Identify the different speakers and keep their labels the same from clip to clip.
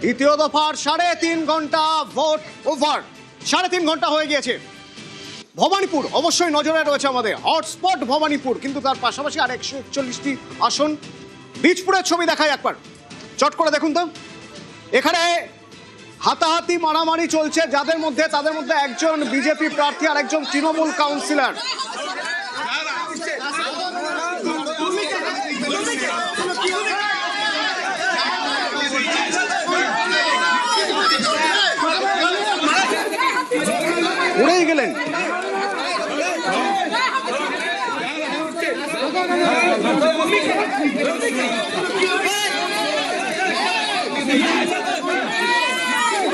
Speaker 1: দ্বিতীয় দফার 3.5 ঘন্টা ভোট ওভার, 3.5 ঘন্টা হয়ে গিয়েছে। ভবানীপুর অবশ্যই নজরে রয়েছে আমাদের, হটস্পট ভবানীপুর, কিন্তু তার পাশাপাশি আর 141টি আসন। বীজপুরের ছবি দেখাই একবার, চট করে দেখুন তো। এখানে হাতাহাতি মারামারি চলছে, যাদের মধ্যে তাদের মধ্যে একজন বিজেপি প্রার্থী আর একজন তৃণমূল কাউন্সিলর। উড়েই গেলেন।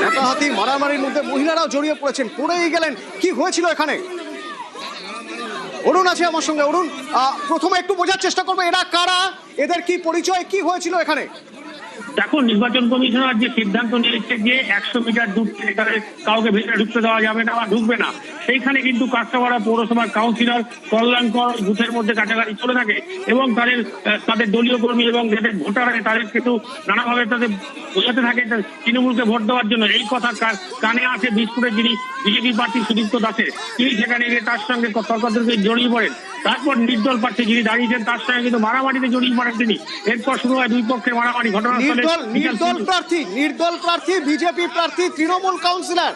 Speaker 1: হাতাহাতি মারামারির মধ্যে মহিলারাও জড়িয়ে পড়েছেন, পড়েই গেলেন। কি হয়েছিল এখানে? অরুণ আছে আমার সঙ্গে। অরুণ, প্রথমে একটু বোঝার চেষ্টা করবো, এরা কারা, এদের কি পরিচয়, কি হয়েছিল এখানে?
Speaker 2: দেখো, নির্বাচন কমিশনার যে সিদ্ধান্ত নিয়েছে যে 100 মিটার দূর থেকে কাউকে ভেতরে ঢুকতে দেওয়া যাবে না বা ঢুকবে না, সেইখানে কিন্তু কাঁচরাপাড়া পৌরসভার কাউন্সিলর কল্যাণকর বুথের মধ্যে কাছাকাছি চলে থাকে এবং তাদের দলীয় কর্মী এবং যাদের ভোটার আছে তাদের কিন্তু নানাভাবে তাদের বোঝাতে থাকে তৃণমূলকে ভোট দেওয়ার জন্য। এই কথা কানে আসে বীজপুরের যিনি বিজেপি প্রার্থী সুদীপ্ত দাসের, তিনি সেখানে গিয়ে তার সঙ্গে তর্কাতর্কি জড়িয়ে পড়েন। তারপর নির্দল প্রার্থী যিনি দাঁড়িয়েছেন তার সঙ্গে কিন্তু মারামারিতে জড়িয়ে পড়েন তিনি। এরপর শুরু হয় দুই পক্ষের মারামারি। ঘটনাস্থলে
Speaker 1: নির্দল প্রার্থী বিজেপি প্রার্থী তৃণমূল কাউন্সিলর,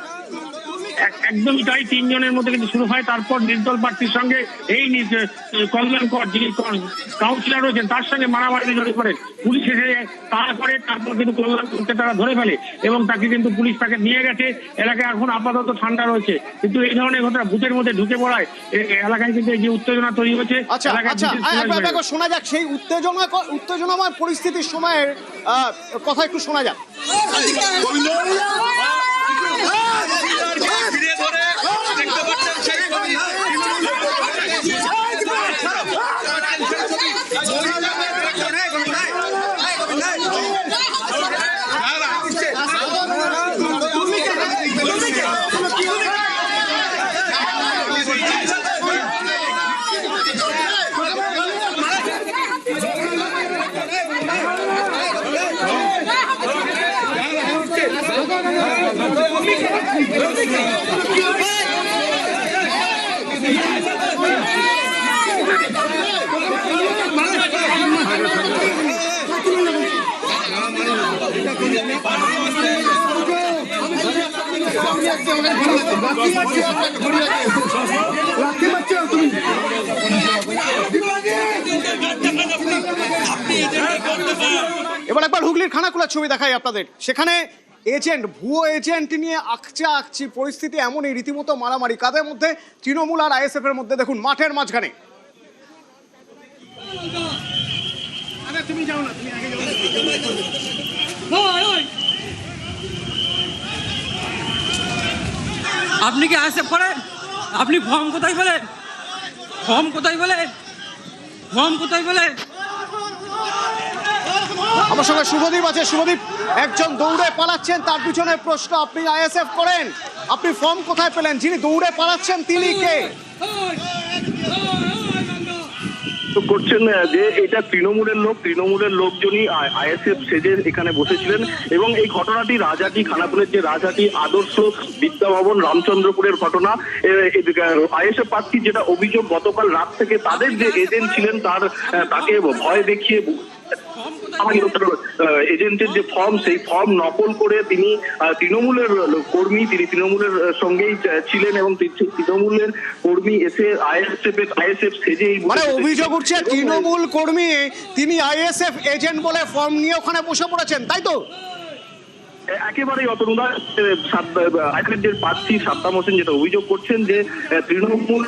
Speaker 2: একদমই তাই। 3 জনের মধ্যে কিন্তু শুরু হয়। তারপর নির্দল প্রার্থীর সঙ্গে এই কল্যাণকর যিনি কাউন্সিলর রয়েছেন তার সঙ্গে মারামারিতে জড়িয়ে পড়েন। পুলিশ এসে তারপরে কিন্তু কল্যাণকরকে তারা ধরে ফেলে এবং তাকে কিন্তু পুলিশ তাকে নিয়ে গেছে। এলাকায় এখন আপাতত ঠান্ডা রয়েছে, কিন্তু এই ধরনের ঘটনা বুথের মধ্যে ঢুকে পড়ায় এলাকায় কিন্তু এই যে উত্তেজনা তৈরি হয়েছে।
Speaker 1: শোনা যাক সেই উত্তেজনাময় পরিস্থিতির সময়ের কথা একটু শোনা যাক। এবার একবার হুগলির খানাকুলার ছবি দেখাই আপনাদের। সেখানে এজেন্ট, ভুয়ো এজেন্ট নিয়ে আকছি পরিস্থিতি, এমনই রীতিমতো মারামারি কাদের মধ্যে, তৃণমূল আর আইএসএফ এর মধ্যে। দেখুন মাঠের মাঝখানে।
Speaker 3: আপনি কি আইএসএফ করেন? আপনি ফর্ম কোথায় পেলেন? ফর্ম কোথায় পেলেন? ফর্ম কোথায় পেলেন?
Speaker 1: আমার সঙ্গে শুভদীপ আছে। শুভদীপ, একজন দৌড়ে পালাচ্ছেন, তার পিছনে প্রশ্ন, আপনি আইএসএফ করেন, আপনি ফর্ম কোথায় পেলেন? যিনি দৌড়ে পালাচ্ছেন তিনি কে?
Speaker 4: করছেন যে এটা তৃণমূলের লোকজনই আইএসএফ সেজে এখানে বসেছিলেন এবং এই ঘটনাটি রাজাটি খানাকুলের যে রাজাটি আদর্শ বিদ্যাভবন রামচন্দ্রপুরের ঘটনা। আইএসএফ প্রার্থী যেটা অভিযোগ, গতকাল রাত থেকে তাদের যে এজেন্ট ছিলেন তাকে ভয় দেখিয়ে এজেন্টের যে ফর্ম, সেই ফর্ম নকল করে তিনি তৃণমূলের কর্মী, তিনি তৃণমূলের সঙ্গেই ছিলেন এবং তৃণমূলের কর্মী এসে আইএসএফ সেজে,
Speaker 1: মানে অভিযোগ উঠছে তৃণমূল কর্মী তিনি আইএসএফ এজেন্ট বলে ফর্ম নিয়ে ওখানে বসে পড়েছেন, তাই তো?
Speaker 4: একেবারেই অতনুদা, আইএসএফের প্রার্থী সাদ্দাম হোসেন যেটা অভিযোগ করছেন যে তৃণমূল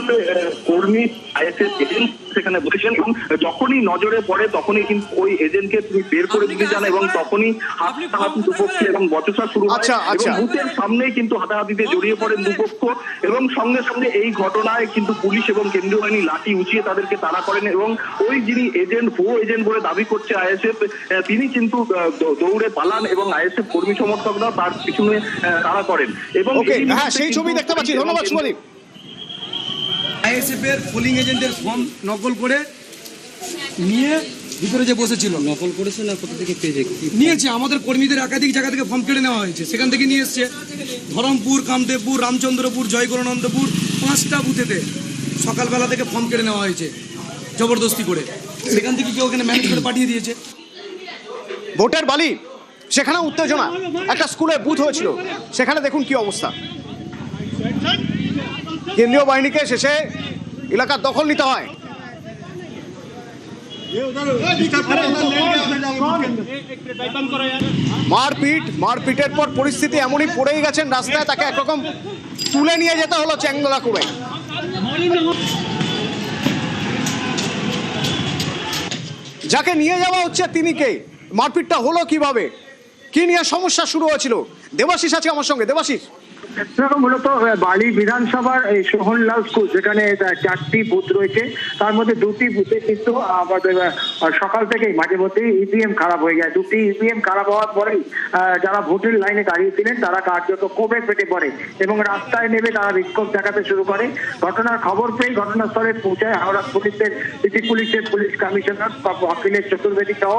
Speaker 4: কর্মী আইএসএফ এজেন্ট সেখানে বসেছেন এবং যখনই নজরে পড়ে তখনই কিন্তু ওই এজেন্টকে তিনি বের করে দিতে যান এবং তখনই হাতাহাতি দুপক্ষে এবং বচসা শুরু হয় এবং বুথের সামনেই কিন্তু হাতাহাতিতে জড়িয়ে পড়েন দুপক্ষ এবং সঙ্গে সঙ্গে এই ঘটনায় কিন্তু পুলিশ এবং কেন্দ্রীয় বাহিনী লাঠি উঁচিয়ে তাদেরকে তাড়া করেন এবং ওই যিনি এজেন্ট, ভুয়ো এজেন্ট বলে দাবি করছে আইএসএফ, তিনি কিন্তু দৌড়ে পালান এবং আইএসএফ কর্মী সমর্থকরা তার পিছনে তাড়া করেন এবং
Speaker 1: সেই ছবি দেখতে পাচ্ছি। ধন্যবাদ শুভদীপ।
Speaker 5: আইএসএফ এর পোলিং এজেন্টের ফর্ম নকল করে নিয়ে ভিতরে যে বসেছিল
Speaker 3: নকল করেছে না কোথা থেকে পেয়েছে
Speaker 5: নিয়েছে, আমাদের কর্মীদের একাধিক জায়গা থেকে ফর্ম কেটে নেওয়া হয়েছে, সেখান থেকে নিয়ে এসছে। ধরমপুর, কামদেবপুর, রামচন্দ্রপুর, জয়গণানন্দপুর 5টা বুথেতে সকালবেলা থেকে ফর্ম কেটে নেওয়া হয়েছে জবরদস্তি করে, সেখান থেকে কেউ ওখানে ম্যানেজ করে পাঠিয়ে দিয়েছে।
Speaker 1: ভোটের বালি, সেখানে উত্তেজনা, একটা স্কুলে বুথ হয়েছিল, সেখানে দেখুন কি অবস্থা। কেন্দ্রীয় বাহিনীকে শেষে এলাকার দখল নিতে হয়। মারপিটের পর পরিস্থিতি এমনই পড়েই গেছেন রাস্তায়, তাকে একরকম তুলে নিয়ে যেতে হলো চ্যাংদোলা করে। যাকে নিয়ে যাওয়া হচ্ছে তিনি কে? মারপিটটা হলো কিভাবে? কি নিয়ে সমস্যা শুরু হয়েছিল? দেবাশিস আছে আমার সঙ্গে। দেবাশিস,
Speaker 6: মূলত বালি বিধানসভার এই সোহনলাল স্কুল, যেখানে 4টি বুথ রয়েছে, তার মধ্যে 2টি বুথে কিন্তু আমাদের সকাল থেকেই মাঝে মধ্যেই ইভিএম খারাপ হয়ে যায়। 2টি ইভিএম খারাপ হওয়ার পরেই যারা ভোটের লাইনে দাঁড়িয়েছিলেন তারা কার্যত ক্ষোভে ফেটে পড়ে এবং রাস্তায় নেমে তারা বিক্ষোভ দেখাতে শুরু করে। ঘটনার খবর পেয়ে ঘটনাস্থলে পৌঁছায় হাওড়া পুলিশের সিটি পুলিশের পুলিশ কমিশনার অখিলেশ চতুর্বেদী সহ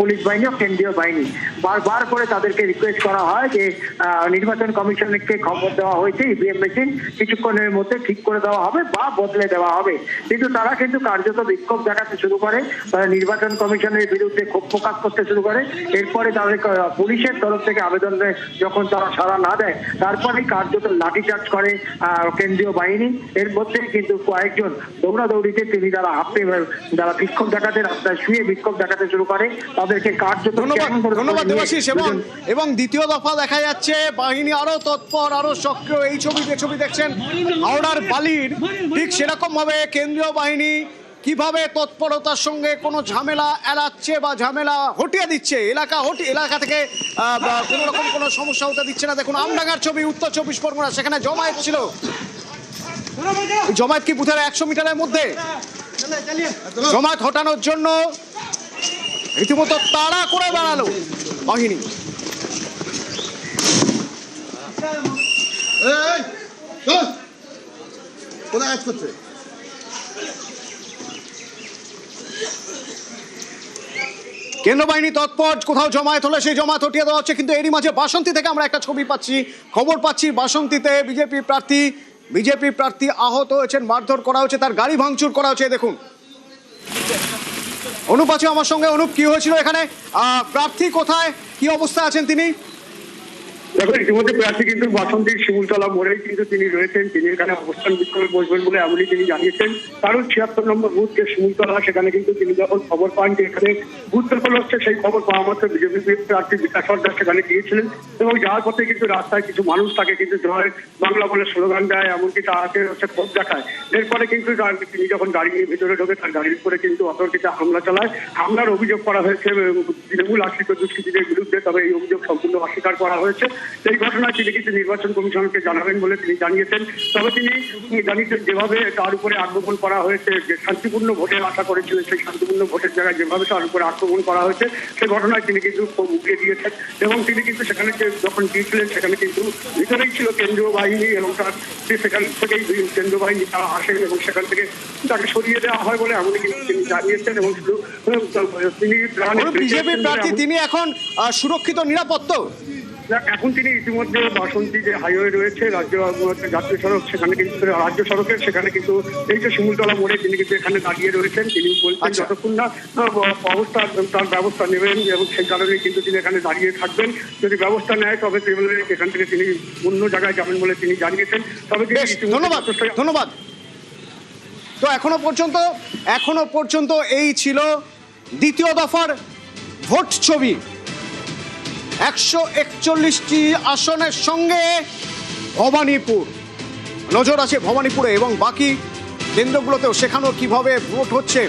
Speaker 6: পুলিশ বাহিনী ও কেন্দ্রীয় বাহিনী। বারবার করে তাদেরকে রিকোয়েস্ট করা হয় যে নির্বাচন কমিশনকে খবর দেওয়া হয়েছে, ইভিএম মেশিন কিছুক্ষণের মধ্যে ঠিক করে দেওয়া হবে বা বদলে দেওয়া হবে, কিন্তু তারা কিন্তু কার্যত বিক্ষোভ দেখাতে শুরু করে, নির্বাচন কমিশনের বিরুদ্ধে ক্ষোভ প্রকাশ করতে শুরু করে। এরপরে তাদের পুলিশের তরফ থেকে আবেদন যখন তারা সাড়া না দেয়, তারপরেই কার্যত লাঠিচার্জ করে কেন্দ্রীয় বাহিনী। এর মধ্যে কিন্তু কয়েকজন দৌড়াদৌড়িতে তিনি যারা বিক্ষোভ দেখাতে রাস্তায় শুয়ে বিক্ষোভ দেখাতে শুরু করে, তাদেরকে কার্যত
Speaker 1: ধন্যবাদ দেবাশিস। এবং দ্বিতীয় দফা দেখা যাচ্ছে বাহিনী আরো তৎপর, আরো সক্রিয়। এই ছবি দেখছেন হাওড়ার বালির, ঠিক সেরকম ভাবে কেন্দ্রীয় বাহিনী কিভাবে তৎপরতার সঙ্গে কোনো ঝামেলা এড়াচ্ছে বা ঝামেলা হটিয়ে দিচ্ছে, এলাকা থেকে কোনো রকম কোনো সমস্যা হতে দিচ্ছে না। দেখুন আমডাঙ্গার ছবি, উত্তর 24 পরগনা, সেখানে জমায়েত ছিল। জমায়েত কি বুথের 100 মিটারের মধ্যে? জমায়েত হটানোর জন্য রীতিমতো তাড়া করে বেড়ালো বাহিনী। কেন্দ্র বাহিনী তৎপর, কোথাও জমায়েত হলে সেই জমায়েত হটিয়ে দেওয়া হচ্ছে। কিন্তু এরই মাঝে বাসন্তী থেকে আমরা একটা খবর পাচ্ছি, বাসন্তীতে বিজেপি প্রার্থী আহত হয়েছেন, মারধর করা হচ্ছে, তার গাড়ি ভাঙচুর করা হচ্ছে। দেখুন অনুপ আছে আমার সঙ্গে। অনুপ, কি হয়েছিল এখানে? প্রার্থী কোথায়, কি অবস্থা আছেন তিনি?
Speaker 4: দেখুন, ইতিমধ্যে প্রার্থী কিন্তু বাসন্তীর শিমুলতলা মোড়ে কিন্তু তিনি রয়েছেন। তিনি এখানে অবস্থান বিক্ষোভে বসবেন বলে এমনই তিনি জানিয়েছেন। কারণ 76 নম্বর বুথ যে শিমুলতলা, সেখানে কিন্তু তিনি যখন খবর পান যে এখানে বুথ দখল হচ্ছে, সেই খবর পাওয়া মাত্র বিজেপি প্রার্থী বিকাশ সর্দার সেখানে গিয়েছিলেন এবং যাওয়ার পথে কিন্তু রাস্তায় কিছু মানুষ তাকে কিন্তু জয় বাংলা বলে স্লোগান দেয়, এমনকি তাকে ক্ষোভ দেখায়। এরপরে কিন্তু তিনি যখন গাড়ি নিয়ে ভিতরে ঢোকে, তার গাড়ির উপরে কিন্তু অতর্কিত হামলা চালায়। হামলার অভিযোগ করা হয়েছে তৃণমূল আশ্রিত দুষ্কৃতীদের বিরুদ্ধে, তবে এই অভিযোগ সম্পূর্ণ অস্বীকার করা হয়েছে। এই ঘটনায় তিনি কিন্তু নির্বাচন কমিশনকে জানাবেন বলে তিনি জানিয়েছেন। তবে তিনি জানিয়েছেন যেভাবে তার উপরে আক্রমণ করা হয়েছে, যে শান্তিপূর্ণ ভোটের আশা করেছিলেন, সেই শান্তিপূর্ণ ভোটের জায়গায় যেভাবে তার উপরে আক্রমণ করা হয়েছে, সেই ঘটনায় তিনি কিন্তু উগিয়ে দিয়েছেন। এবং তিনি কিন্তু সেখানে যখন গিয়েছিলেন, সেখানে কিন্তু ভিতরেই ছিল কেন্দ্রীয় বাহিনী এবং সেখান থেকেই কেন্দ্রীয় বাহিনী তারা আসেন এবং সেখান থেকে তাকে সরিয়ে দেওয়া হয় বলে এমনই কিন্তু তিনি জানিয়েছেন। এবং শুধু তিনি
Speaker 1: বিজেপি প্রার্থী, তিনি এখন সুরক্ষিত, নিরাপত্ত?
Speaker 4: এখন তিনি ইতিমধ্যে বাসন্তী যে হাইওয়ে রয়েছে, জাতীয় সড়ক, সেখানে কিন্তু রাজ্য সড়কের সেখানে কিন্তু এই যে শিমুলতলা মোড়ে তিনি কিন্তু এখানে দাঁড়িয়ে রয়েছেন। তিনি বলছেন যতক্ষণ না তার ব্যবস্থা নেবেন এবং সেই কারণে কিন্তু তিনি এখানে দাঁড়িয়ে থাকবেন। যদি ব্যবস্থা নেয় তবে এখান থেকে তিনি অন্য জায়গায় যাবেন বলে তিনি জানিয়েছেন। তবে
Speaker 1: ধন্যবাদ। তো এখনো পর্যন্ত এই ছিল দ্বিতীয় দফার ভোট ছবি। 141টি আসনের সঙ্গে ভবানীপুর, নজর আছে ভবানীপুরে এবং বাকি কেন্দ্রগুলোতেও, সেখানেও কিভাবে ভোট হচ্ছে।